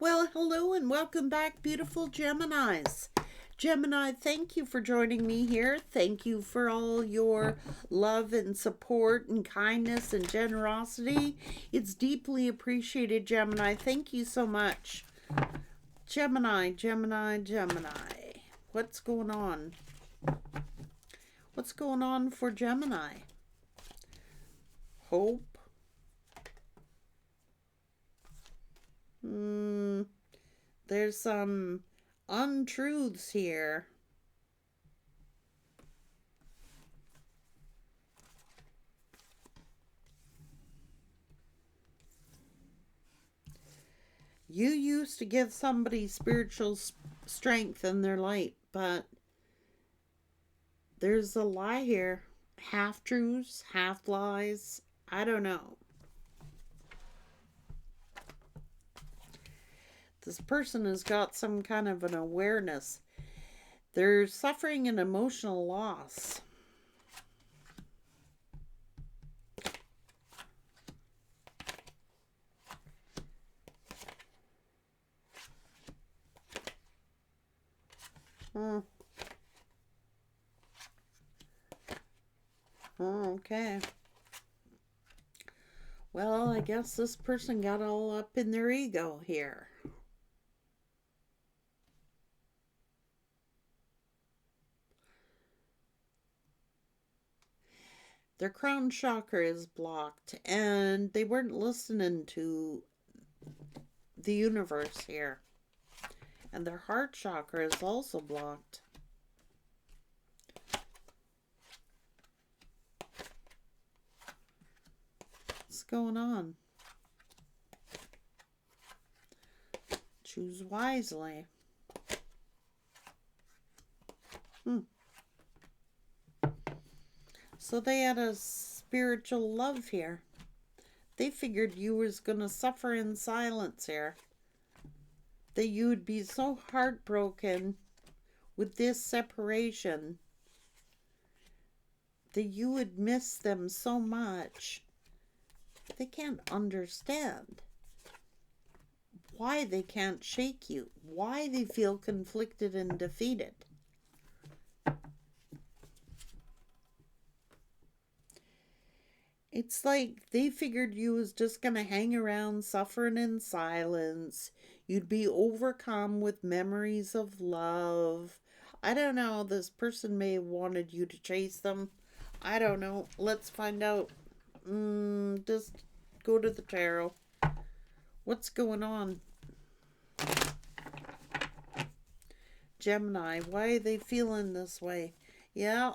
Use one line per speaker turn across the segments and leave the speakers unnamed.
Well, hello and welcome back, beautiful Geminis. Gemini, thank you for joining me here. Thank you for all your love and support and kindness and generosity. It's deeply appreciated, Gemini. Thank you so much. Gemini, Gemini, Gemini. What's going on? What's going on for Gemini? Hope. There's some untruths here. You used to give somebody spiritual strength in their light, but there's a lie here. Half truths, half lies. I don't know. This person has got some kind of an awareness. They're suffering an emotional loss. Oh, okay. Well, I guess this person got all up in their ego here. Their crown chakra is blocked, and they weren't listening to the universe here. And their heart chakra is also blocked. What's going on? Choose wisely. So they had a spiritual love here. They figured you was going to suffer in silence here. That you would be so heartbroken with this separation that you would miss them so much. They can't understand why they can't shake you, why they feel conflicted and defeated. It's like they figured you was just going to hang around suffering in silence. You'd be overcome with memories of love. I don't know. This person may have wanted you to chase them. I don't know. Let's find out. Just go to the tarot. What's going on? Gemini, why are they feeling this way? Yeah.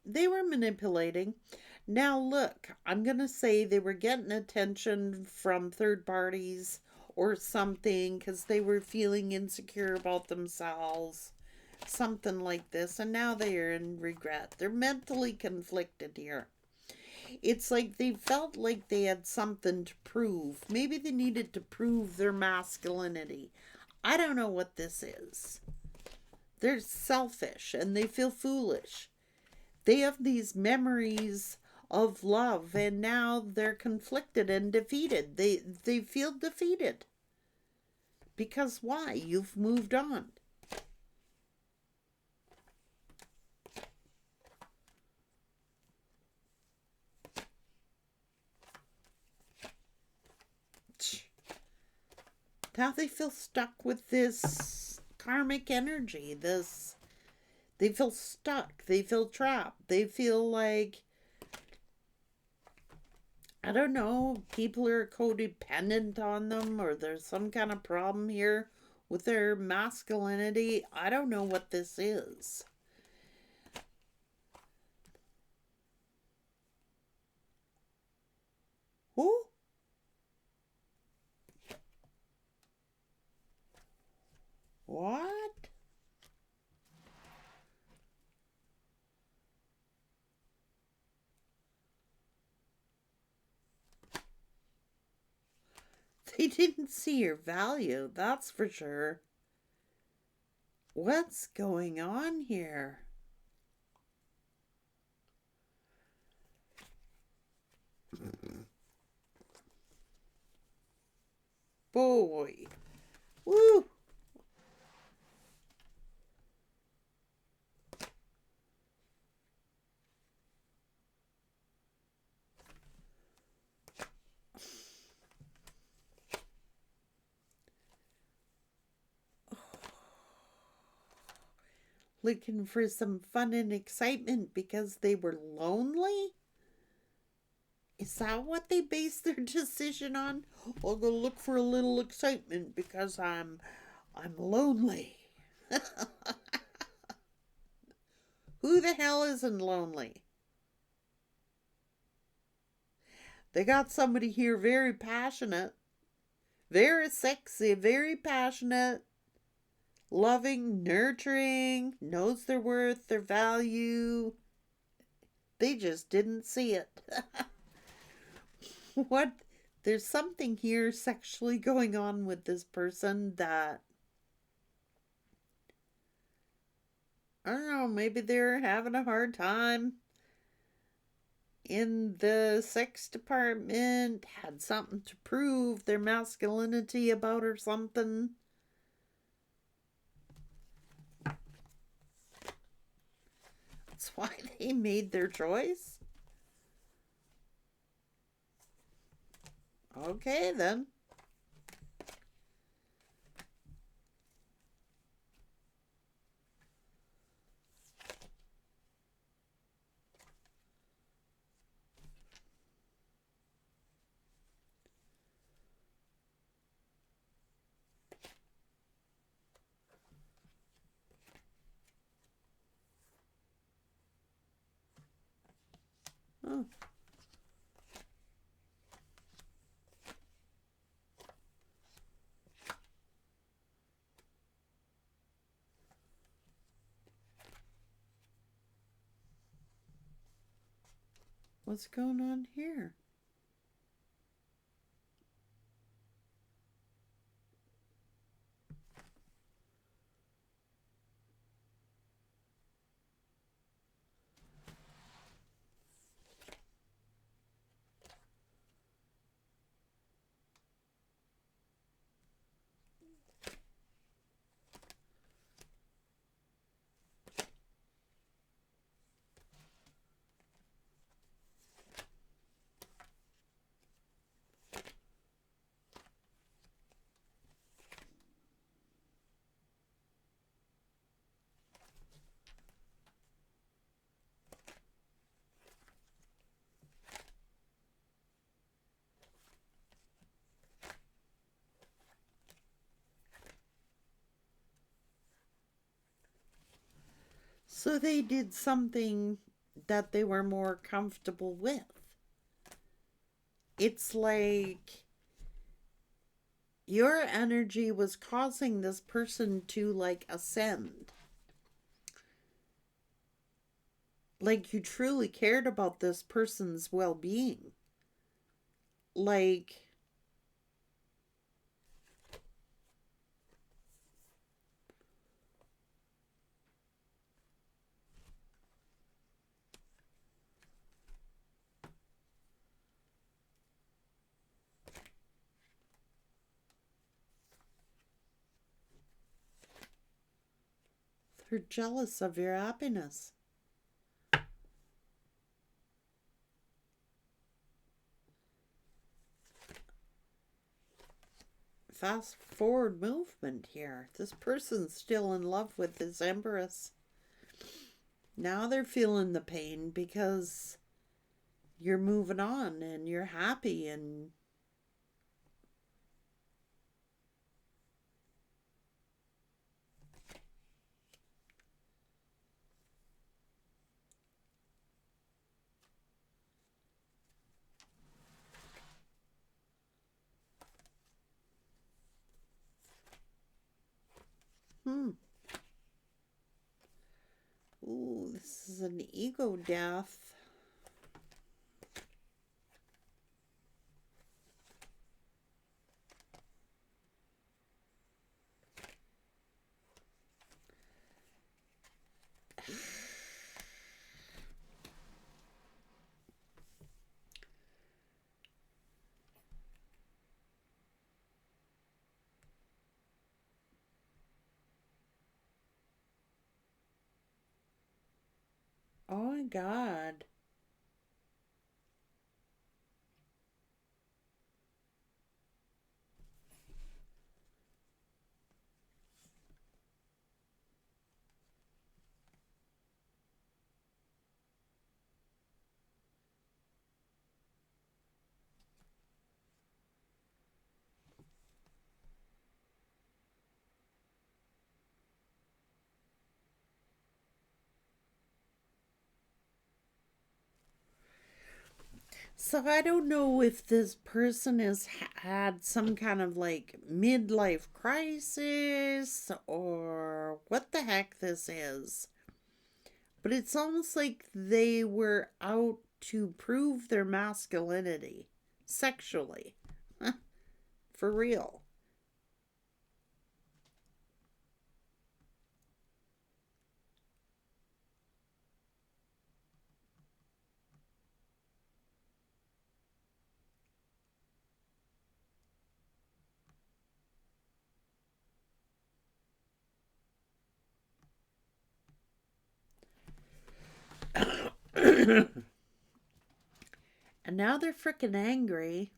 They were manipulating. Now, look, I'm going to say they were getting attention from third parties or something because they were feeling insecure about themselves. Something like this. And now they are in regret. They're mentally conflicted here. It's like they felt like they had something to prove. Maybe they needed to prove their masculinity. I don't know what this is. They're selfish and they feel foolish. They have these memories of love and now they're conflicted and defeated. They feel defeated. Because why? You've moved on. Now they feel stuck with this karmic energy. They feel stuck. They feel trapped. They feel like, I don't know, people are codependent on them or there's some kind of problem here with their masculinity. I don't know what this is. Who? What? They didn't see your value, that's for sure. What's going on here? boy. Woo! Looking for some fun and excitement because they were lonely? Is that what they based their decision on? I'll go look for a little excitement because I'm lonely. Who the hell isn't lonely? They got somebody here very passionate, very sexy, very passionate, loving, nurturing, knows their worth, their value. They just didn't see it. What? There's something here sexually going on with this person that, I don't know, maybe they're having a hard time in the sex department, had something to prove their masculinity about or something. That's why they made their choice. Okay, then. Oh. What's going on here? So they did something that they were more comfortable with. It's like your energy was causing this person to like ascend. Like you truly cared about this person's well being. Like, they're jealous of your happiness. Fast forward movement here. This person's still in love with this Empress. Now they're feeling the pain because you're moving on and you're happy and hmm. Ooh, this is an ego death. Oh my God. So I don't know if this person has had some kind of like midlife crisis or what the heck this is. But it's almost like they were out to prove their masculinity sexually. For real. And now they're freaking angry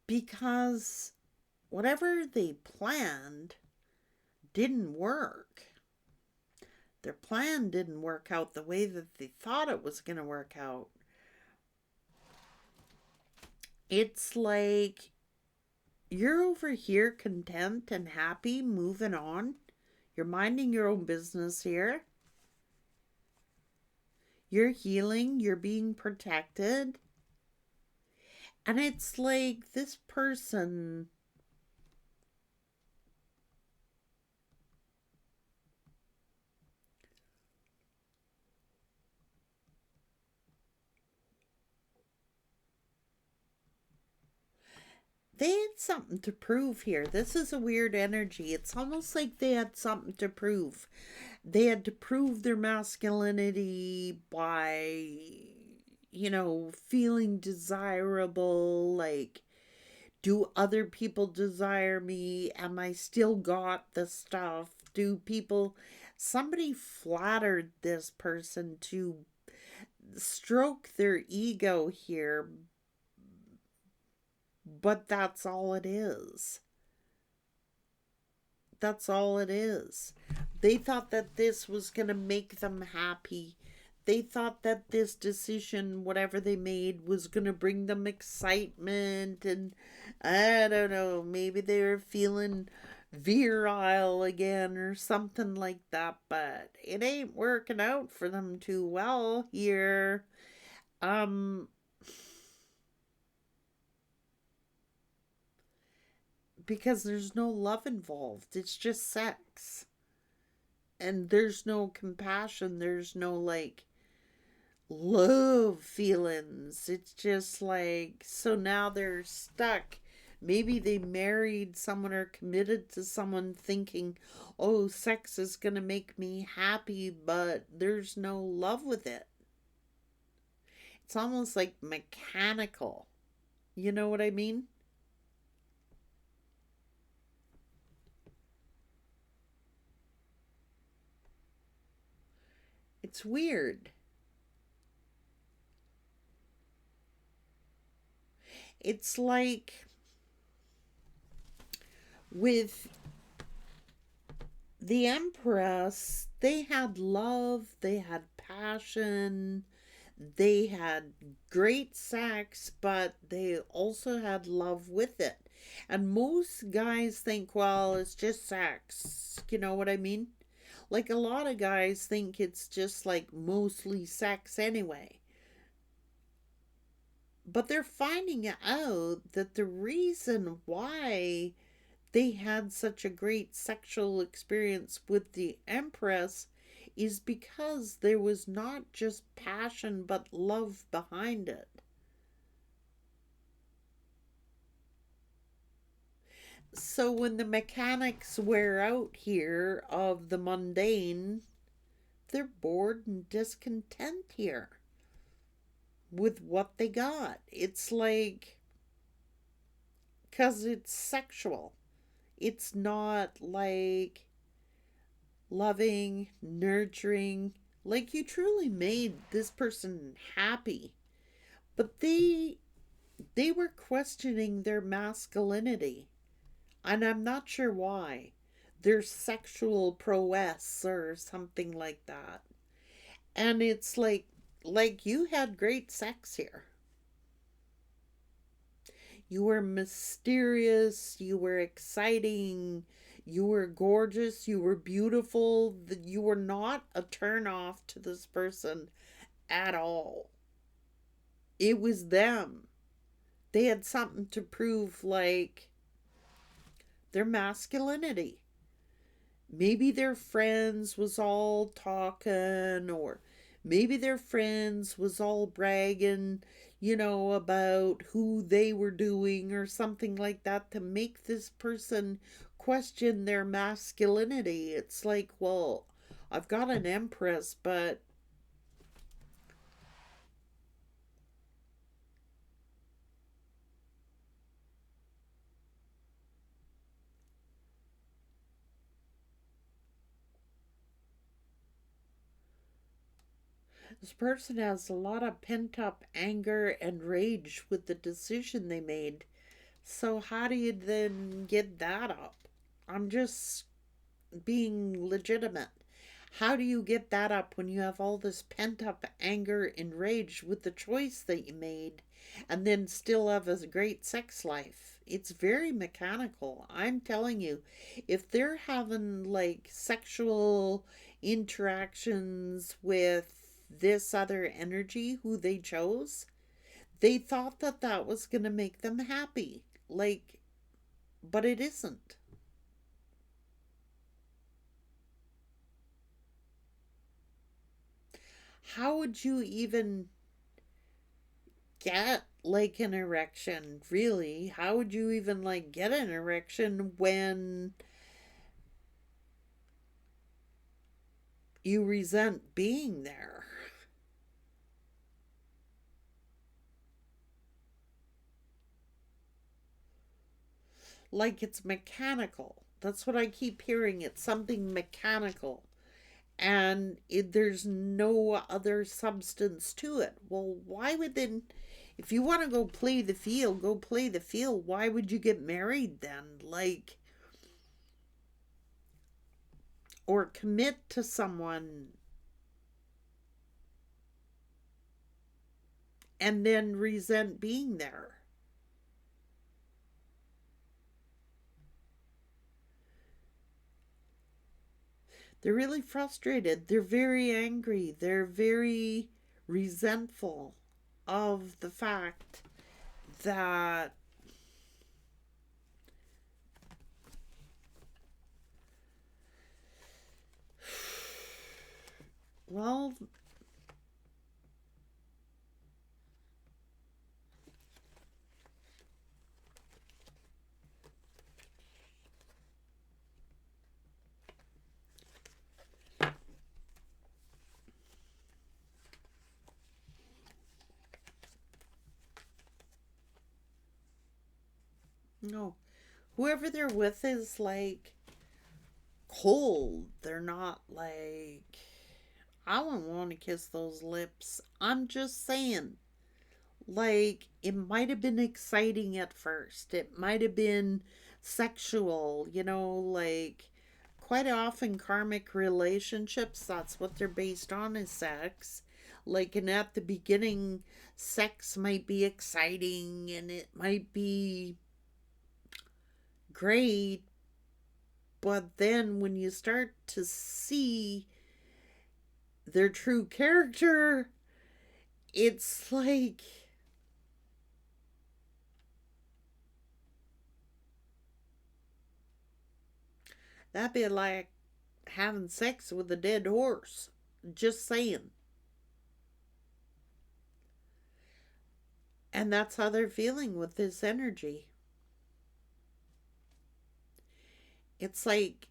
because whatever they planned didn't work. Their plan didn't work out the way that they thought it was going to work out. It's like you're over here content and happy, moving on. You're minding your own business here. You're healing, you're being protected. And it's like this person, they had something to prove here. This is a weird energy. It's almost like they had something to prove. They had to prove their masculinity by, feeling desirable. Like, do other people desire me? Am I still got the stuff? Do people. Somebody flattered this person to stroke their ego here, but that's all it is. That's all it is. They thought that this was going to make them happy. They thought that this decision, whatever they made, was going to bring them excitement. And I don't know, maybe they were feeling virile again or something like that. But it ain't working out for them too well here. Um, because there's no love involved, it's just sex. And there's no compassion, there's no like love feelings. It's just like, so now they're stuck. Maybe they married someone or committed to someone thinking, oh, sex is going to make me happy, but there's no love with it. It's almost like mechanical. You know what I mean? It's weird. It's like with the Empress, they had love, they had passion, they had great sex, but they also had love with it. And most guys think, well, it's just sex. You know what I mean? Like a lot of guys think it's just like mostly sex anyway. But they're finding out that the reason why they had such a great sexual experience with the Empress is because there was not just passion but love behind it. So when the mechanics wear out here of the mundane, they're bored and discontent here with what they got. It's like because it's sexual. It's not like loving, nurturing, like you truly made this person happy. But they were questioning their masculinity, and I'm not sure why. Their sexual prowess or something like that. And it's like you had great sex here. You were mysterious, you were exciting, you were gorgeous, you were beautiful. You were not a turn off to this person at all. It was them. They had something to prove, like their masculinity. Maybe their friends was all talking, or maybe their friends was all bragging, about who they were doing or something like that to make this person question their masculinity. It's like, well, I've got an Empress, but this person has a lot of pent up anger and rage with the decision they made. So, how do you then get that up? I'm just being legitimate. How do you get that up when you have all this pent up anger and rage with the choice that you made and then still have a great sex life? It's very mechanical. I'm telling you, if they're having like sexual interactions with this other energy who they chose, they thought that that was going to make them happy. Like, but it isn't. How would you even get like an erection, really? How would you even like get an erection when you resent being there? Like it's mechanical. That's what I keep hearing. It's something mechanical. And there's no other substance to it. Well, why would then, if you want to go play the field, go play the field. Why would you get married then? Like, or commit to someone and then resent being there? They're really frustrated. They're very angry. They're very resentful of the fact that, well, no. Whoever they're with is like cold. They're not like, I wouldn't want to kiss those lips. I'm just saying. Like, it might have been exciting at first. It might have been sexual, like quite often karmic relationships, that's what they're based on is sex. Like, and at the beginning, sex might be exciting and it might be great, but then when you start to see their true character, it's like that'd be like having sex with a dead horse. Just saying. And that's how they're feeling with this energy. It's like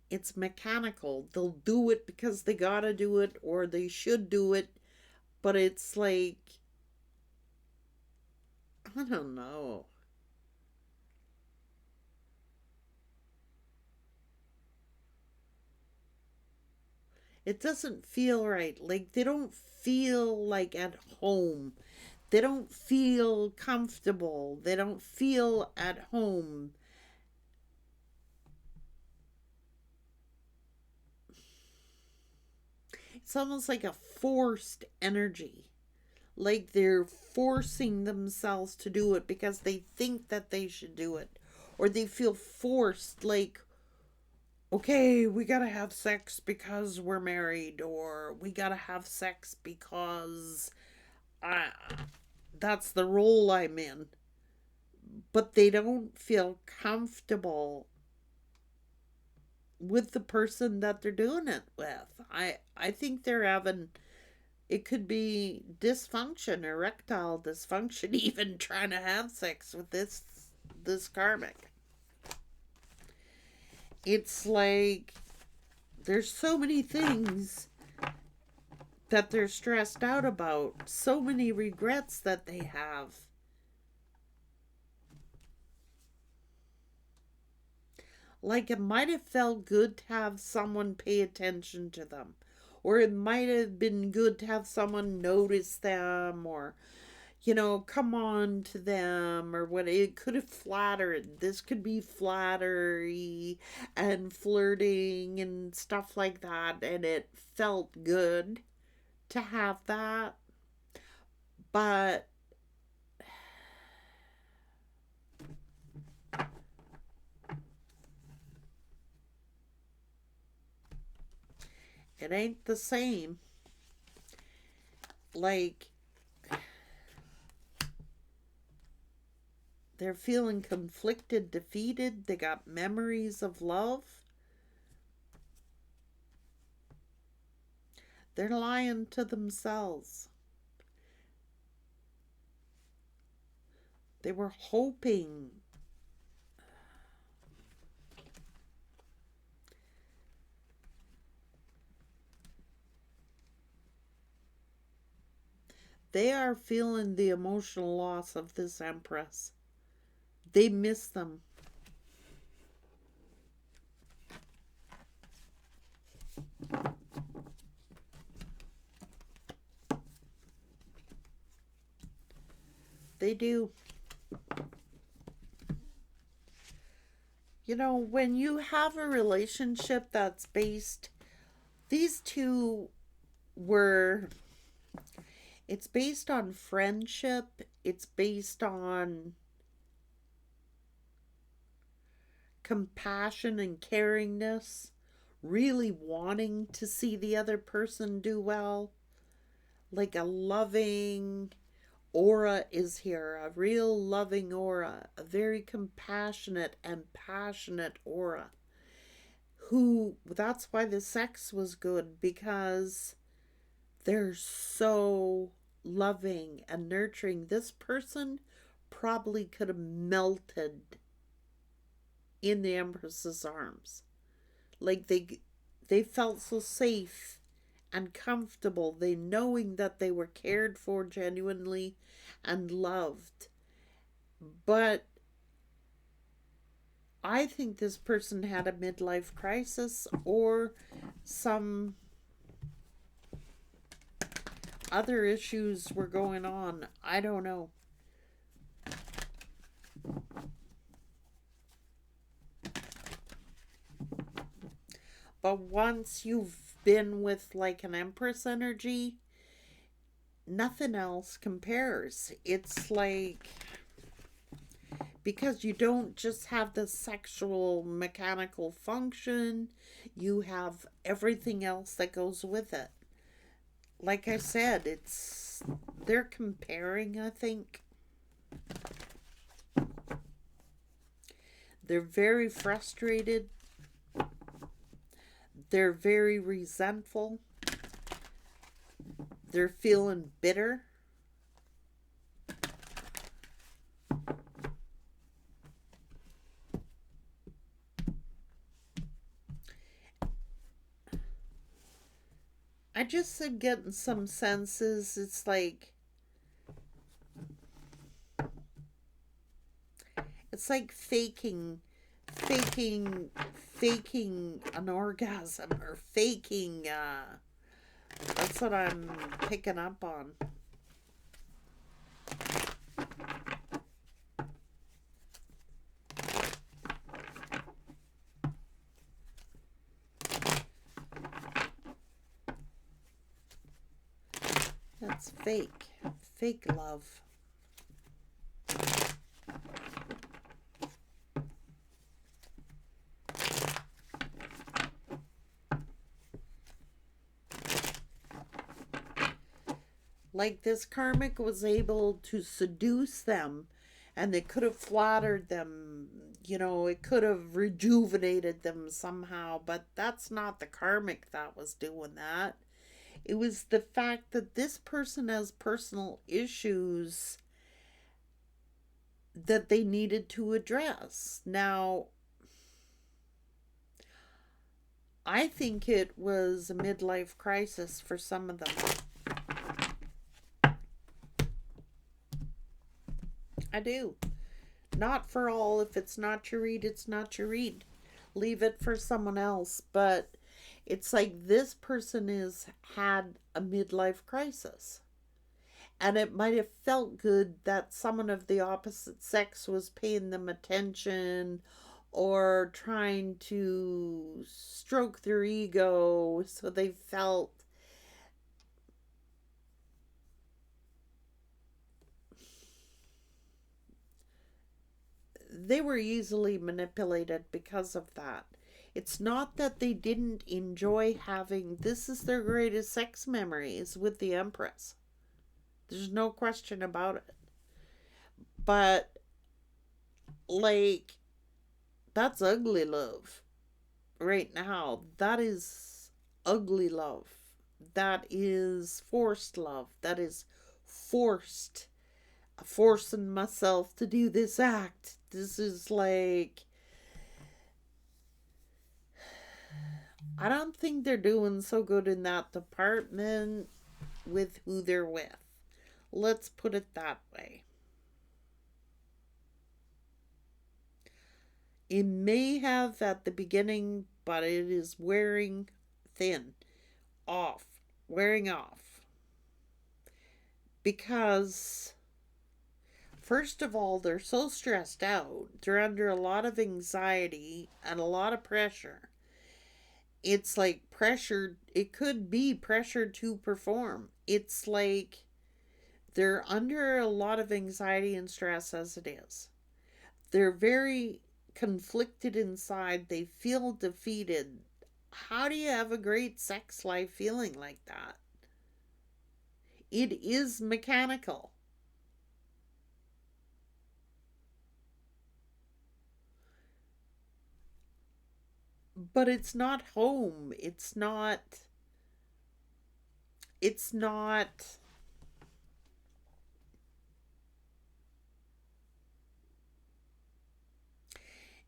it's mechanical. They'll do it because they gotta do it or they should do it, but it's like, I don't know. It doesn't feel right. Like they don't feel like at home. They don't feel comfortable. They don't feel at home. It's almost like a forced energy. Like they're forcing themselves to do it because they think that they should do it. Or they feel forced, like, okay, we gotta have sex because we're married, or we gotta have sex because I, that's the role I'm in. But they don't feel comfortable with the person that they're doing it with. I think they're having, it could be dysfunction, erectile dysfunction, even trying to have sex with this karmic. It's like there's so many things that they're stressed out about, so many regrets that they have. Like it might have felt good to have someone pay attention to them, or it might have been good to have someone notice them, or come on to them, or what. It could have flattered. This could be flattery and flirting and stuff like that, and it felt good to have that. But it ain't the same. Like, they're feeling conflicted, defeated. They got memories of love. They're lying to themselves. They were hoping. They are feeling the emotional loss of this Empress. They miss them. They do. When you have a relationship that's based, these two were, it's based on friendship, it's based on compassion and caringness, really wanting to see the other person do well. Like a loving aura is here, a real loving aura, a very compassionate and passionate aura. Who, that's why the sex was good, because they're so loving and nurturing. This person probably could have melted in the Empress's arms. Like they felt so safe and comfortable, they knowing that they were cared for genuinely and loved. But I think this person had a midlife crisis or some other issues were going on. I don't know. But once you've been with like an Empress energy, nothing else compares. It's like, because you don't just have the sexual mechanical function, you have everything else that goes with it. Like I said, they're comparing, I think. They're very frustrated. They're very resentful. They're feeling bitter. I just am getting some senses. It's like faking faking an orgasm or faking, that's what I'm picking up on. That's fake. Fake love. Like this karmic was able to seduce them, and it could have flattered them, it could have rejuvenated them somehow, but that's not the karmic that was doing that. It was the fact that this person has personal issues that they needed to address. Now, I think it was a midlife crisis for some of them. I do. Not for all. If it's not your read, it's not your read. Leave it for someone else. But it's like this person has had a midlife crisis. And it might have felt good that someone of the opposite sex was paying them attention or trying to stroke their ego, so they felt they were easily manipulated because of that. It's not that they didn't enjoy having, this is their greatest sex memories with the Empress. There's no question about it. But, like, that's ugly love right now. That is ugly love. That is forced love. That is forced. Forcing myself to do this act. This is like, I don't think they're doing so good in that department with who they're with. Let's put it that way. It may have at the beginning, but it is wearing thin, off, wearing off. Because, first of all, they're so stressed out. They're under a lot of anxiety and a lot of pressure. It's like pressure, it could be pressure to perform. It's like they're under a lot of anxiety and stress as it is. They're very conflicted inside. They feel defeated. How do you have a great sex life feeling like that? It is mechanical. But it's not home. It's not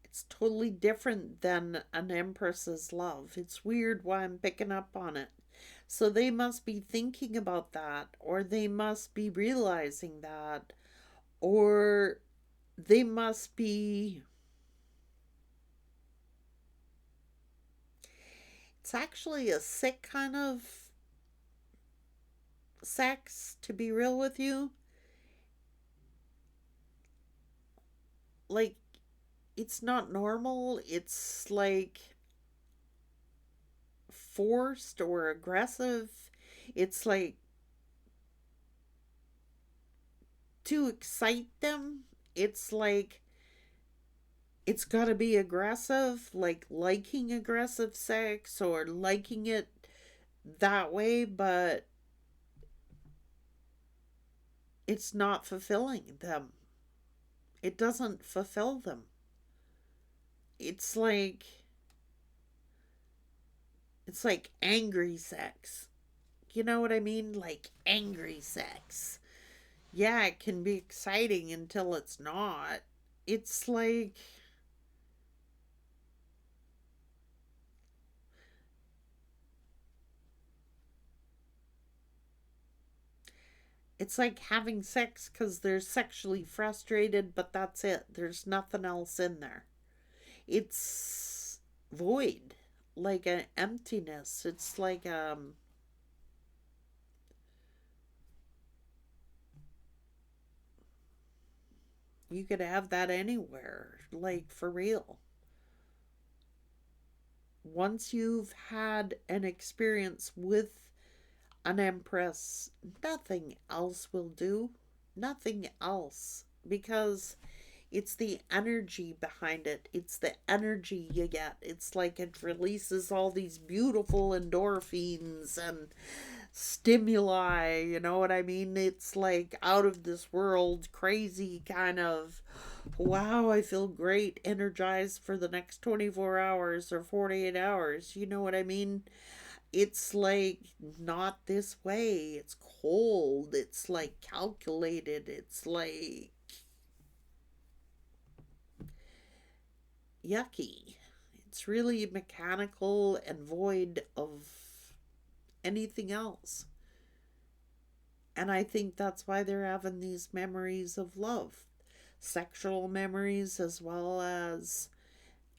it's totally different than an Empress's love. It's weird why I'm picking up on it. So they must be thinking about that, or they must be realizing that, or they must be. It's actually a sick kind of sex, to be real with you. Like, it's not normal. It's like forced or aggressive. It's like to excite them. It's like it's got to be aggressive, like liking aggressive sex or liking it that way, but it's not fulfilling them. It doesn't fulfill them. It's like angry sex. You know what I mean? Like angry sex. Yeah, it can be exciting until it's not. It's like it's like having sex because they're sexually frustrated, but that's it. There's nothing else in there. It's void, like an emptiness. It's like you could have that anywhere, like for real. Once you've had an experience with an empress, nothing else will do. Nothing else. Because it's the energy behind it. It's the energy you get. It's like it releases all these beautiful endorphins and stimuli, you know what I mean? It's like out of this world, crazy kind of, wow, I feel great, energized for the next 24 hours or 48 hours. You know what I mean? It's like not this way. It's cold. It's like calculated. It's like yucky. It's really mechanical and void of anything else. And I think that's why they're having these memories of love, sexual memories as well as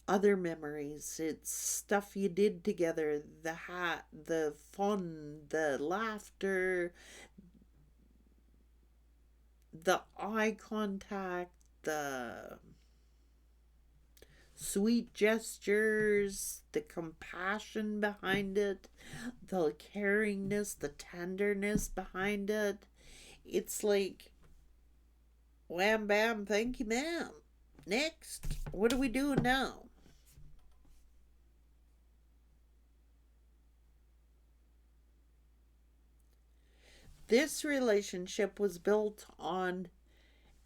other memories. It's stuff you did together, the hat, the fun, the laughter, the eye contact, the sweet gestures, the compassion behind it, the caringness, the tenderness behind it. It's like, wham bam, thank you, ma'am. Next, what are we doing now? This relationship was built on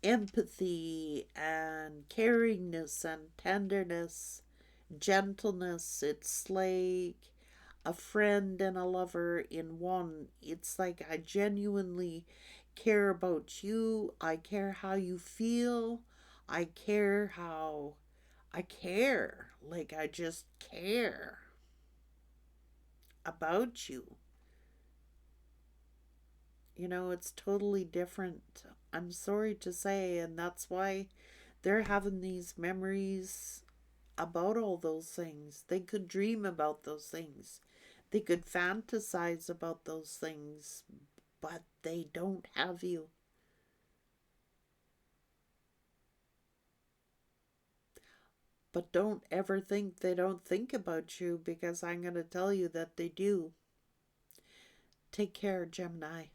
empathy and caringness and tenderness, gentleness. It's like a friend and a lover in one. It's like I genuinely care about you. I care how you feel. I care how I care. Like I just care about you. You know, it's totally different. I'm sorry to say, and that's why they're having these memories about all those things. They could dream about those things. They could fantasize about those things, but they don't have you. But don't ever think they don't think about you because I'm going to tell you that they do. Take care, Gemini.